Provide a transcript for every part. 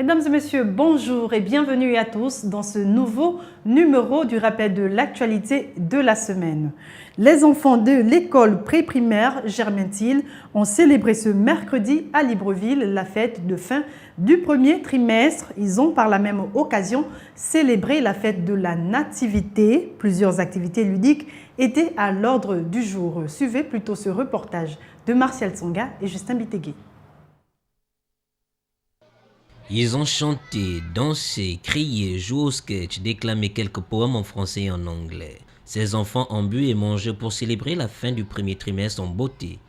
Mesdames et messieurs, bonjour et bienvenue à tous dans ce nouveau numéro du rappel de l'actualité de la semaine. Les enfants de l'école pré-primaire Germain-Thiel ont célébré ce mercredi à Libreville la fête de fin du premier trimestre. Ils ont par la même occasion célébré la fête de la nativité. Plusieurs activités ludiques étaient à l'ordre du jour. Suivez plutôt ce reportage de Martial Tsonga et Justin Bitegui. Ils ont chanté, dansé, crié, joué au sketch, déclamé quelques poèmes en français et en anglais. Ces enfants ont bu et mangé pour célébrer la fin du premier trimestre en beauté.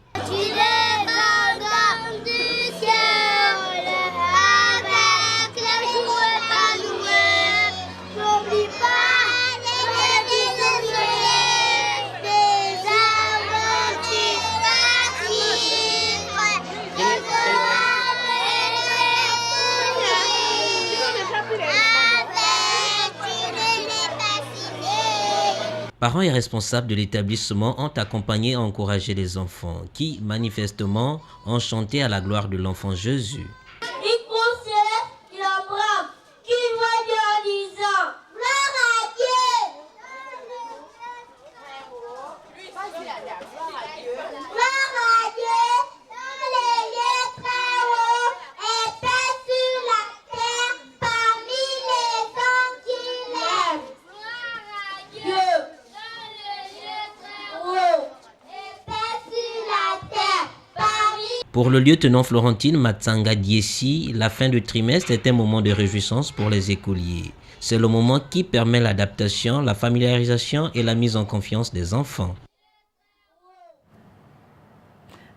Parents et responsables de l'établissement ont accompagné et encouragé les enfants qui, manifestement, ont chanté à la gloire de l'enfant Jésus. Pour le lieutenant Florentine Matsanga Diesi, la fin du trimestre est un moment de réjouissance pour les écoliers. C'est le moment qui permet l'adaptation, la familiarisation et la mise en confiance des enfants.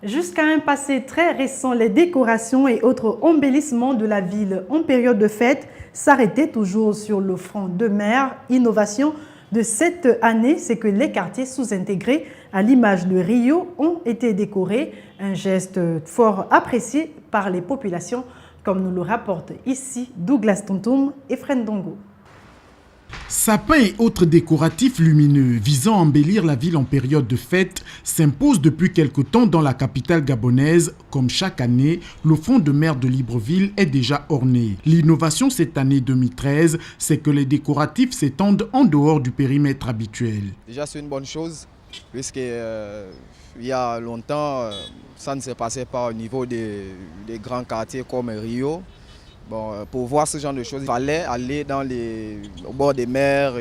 Jusqu'à un passé très récent, les décorations et autres embellissements de la ville en période de fête s'arrêtaient toujours sur le front de mer. Innovation de cette année, c'est que les quartiers sous-intégrés à l'image de Rio ont été décorés, un geste fort apprécié par les populations, comme nous le rapportent ici Douglas Tontoum et Fred Dongo. Sapins et autres décoratifs lumineux visant à embellir la ville en période de fête s'imposent depuis quelque temps dans la capitale gabonaise. Comme chaque année, le front de mer de Libreville est déjà orné. L'innovation cette année 2013, c'est que les décoratifs s'étendent en dehors du périmètre habituel. Déjà, c'est une bonne chose, puisque il y a longtemps, ça ne se passait pas au niveau des grands quartiers comme Rio. Bon, pour voir ce genre de choses, il fallait aller au bord des mers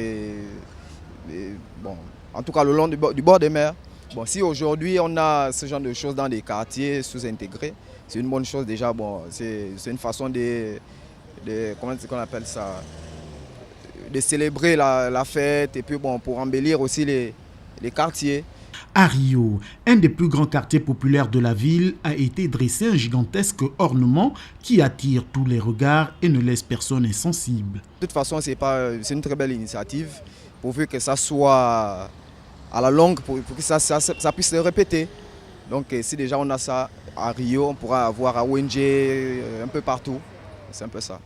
en tout cas le long du bord des mers. Bon, si aujourd'hui on a ce genre de choses dans des quartiers sous-intégrés, c'est une bonne chose déjà. Bon, c'est une façon comment est-ce qu'on appelle ça, de célébrer la fête et puis bon, pour embellir aussi les quartiers. À Rio, un des plus grands quartiers populaires de la ville, a été dressé un gigantesque ornement qui attire tous les regards et ne laisse personne insensible. De toute façon, c'est une très belle initiative, pourvu que ça soit à la longue, pour que ça puisse se répéter. Donc si déjà on a ça à Rio, on pourra avoir à ONG, un peu partout. C'est un peu ça.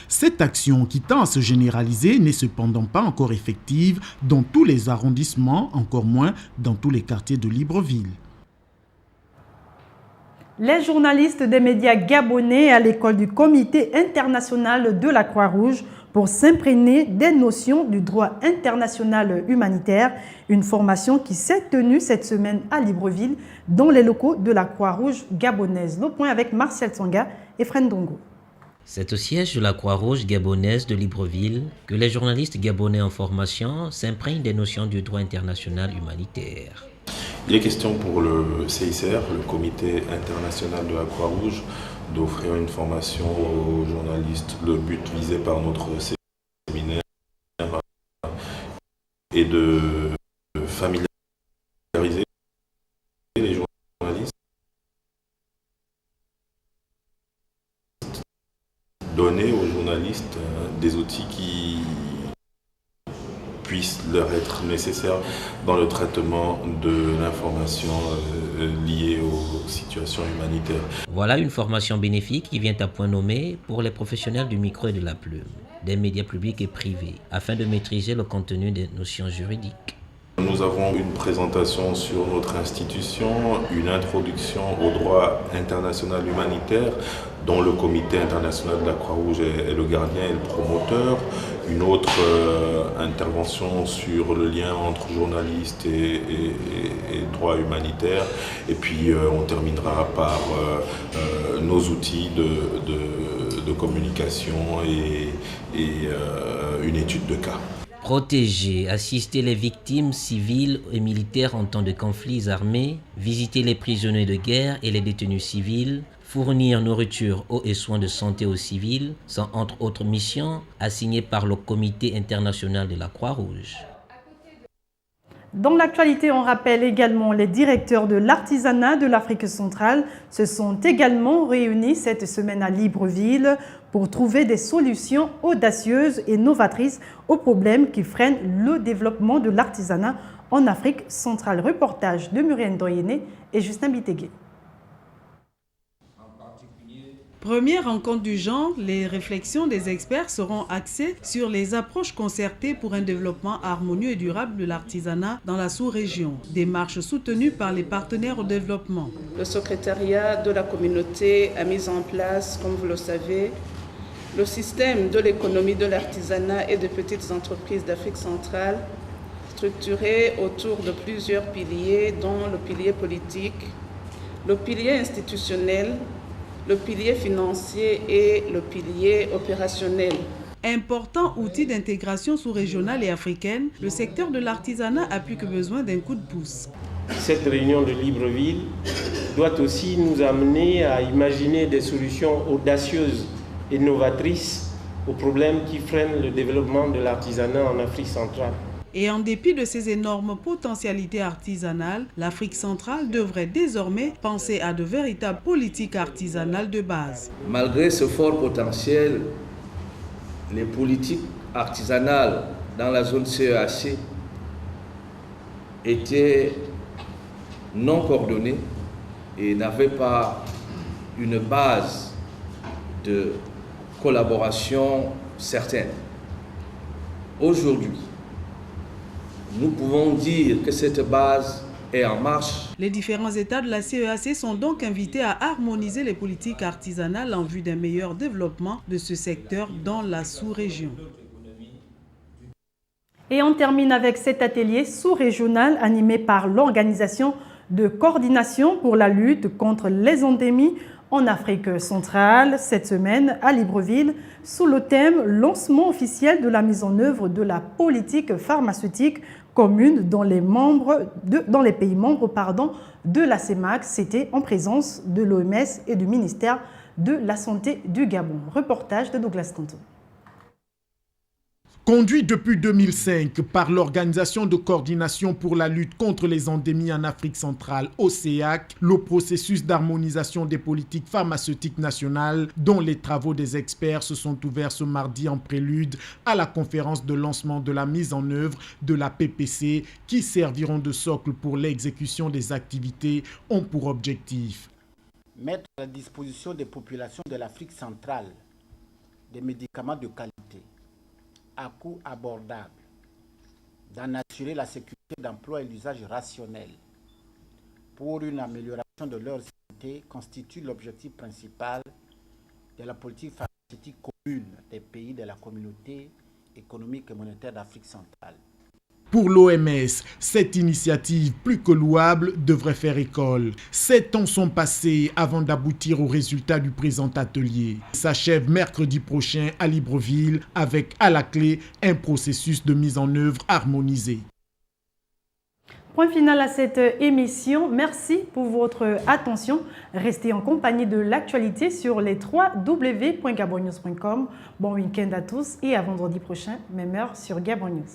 Cette action qui tend à se généraliser n'est cependant pas encore effective dans tous les arrondissements, encore moins dans tous les quartiers de Libreville. Les journalistes des médias gabonais à l'école du Comité international de la Croix-Rouge pour s'imprégner des notions du droit international humanitaire, une formation qui s'est tenue cette semaine à Libreville dans les locaux de la Croix-Rouge gabonaise. Le point avec Martial Tsonga et Fred Dongo. C'est au siège de la Croix-Rouge gabonaise de Libreville que les journalistes gabonais en formation s'imprègnent des notions du droit international humanitaire. Il est question pour le CICR, le Comité international de la Croix-Rouge, d'offrir une formation aux journalistes. Le but visé par notre séminaire est de familiariser les journalistes, donner aux journalistes des outils qui puissent leur être nécessaires dans le traitement de l'information liée aux situations humanitaires. Voilà une formation bénéfique qui vient à point nommé pour les professionnels du micro et de la plume, des médias publics et privés, afin de maîtriser le contenu des notions juridiques. Nous avons une présentation sur notre institution, une introduction au droit international humanitaire dont le Comité international de la Croix-Rouge est le gardien et le promoteur, une autre intervention sur le lien entre journalistes et droit humanitaire, et puis on terminera par nos outils de communication et une étude de cas. Protéger, assister les victimes civiles et militaires en temps de conflits armés, visiter les prisonniers de guerre et les détenus civils, fournir nourriture, eau et soins de santé aux civils, sont entre autres missions assignées par le Comité international de la Croix-Rouge. Dans l'actualité, on rappelle également les directeurs de l'artisanat de l'Afrique centrale se sont également réunis cette semaine à Libreville pour trouver des solutions audacieuses et novatrices aux problèmes qui freinent le développement de l'artisanat en Afrique centrale. Reportage de Muriel Doyené et Justin Bitegué. Première rencontre du genre, les réflexions des experts seront axées sur les approches concertées pour un développement harmonieux et durable de l'artisanat dans la sous-région. Démarche soutenue par les partenaires au développement. Le secrétariat de la communauté a mis en place, comme vous le savez, le système de l'économie de l'artisanat et des petites entreprises d'Afrique centrale, structuré autour de plusieurs piliers, dont le pilier politique, le pilier institutionnel, le pilier financier et le pilier opérationnel. Important outil d'intégration sous-régionale et africaine, le secteur de l'artisanat a plus que besoin d'un coup de pouce. Cette réunion de Libreville doit aussi nous amener à imaginer des solutions audacieuses et novatrices aux problèmes qui freinent le développement de l'artisanat en Afrique centrale. Et en dépit de ces énormes potentialités artisanales, l'Afrique centrale devrait désormais penser à de véritables politiques artisanales de base. Malgré ce fort potentiel, les politiques artisanales dans la zone CEAC étaient non coordonnées et n'avaient pas une base de collaboration certaine. Aujourd'hui, nous pouvons dire que cette base est en marche. Les différents États de la CEAC sont donc invités à harmoniser les politiques artisanales en vue d'un meilleur développement de ce secteur dans la sous-région. Et on termine avec cet atelier sous-régional animé par l'Organisation de coordination pour la lutte contre les endémies en Afrique centrale, cette semaine à Libreville, sous le thème « Lancement officiel de la mise en œuvre de la politique pharmaceutique commune dans les pays membres de la CEMAC ». C'était en présence de l'OMS et du ministère de la Santé du Gabon. Reportage de Douglas Tanto. Conduit depuis 2005 par l'Organisation de coordination pour la lutte contre les endémies en Afrique centrale, OCEAC, le processus d'harmonisation des politiques pharmaceutiques nationales, dont les travaux des experts se sont ouverts ce mardi en prélude à la conférence de lancement de la mise en œuvre de la PPC, qui serviront de socle pour l'exécution des activités, ont pour objectif mettre à la disposition des populations de l'Afrique centrale des médicaments de qualité à coût abordable, d'en assurer la sécurité d'emploi et l'usage rationnel pour une amélioration de leur santé constitue l'objectif principal de la politique pharmaceutique commune des pays de la communauté économique et monétaire d'Afrique centrale. Pour l'OMS, cette initiative plus que louable devrait faire école. 7 ans sont passés avant d'aboutir aux résultats du présent atelier. S'achève mercredi prochain à Libreville avec à la clé un processus de mise en œuvre harmonisé. Point final à cette émission. Merci pour votre attention. Restez en compagnie de l'actualité sur les www.gabonnews.com. Bon week-end à tous et à vendredi prochain, même heure sur Gabon News.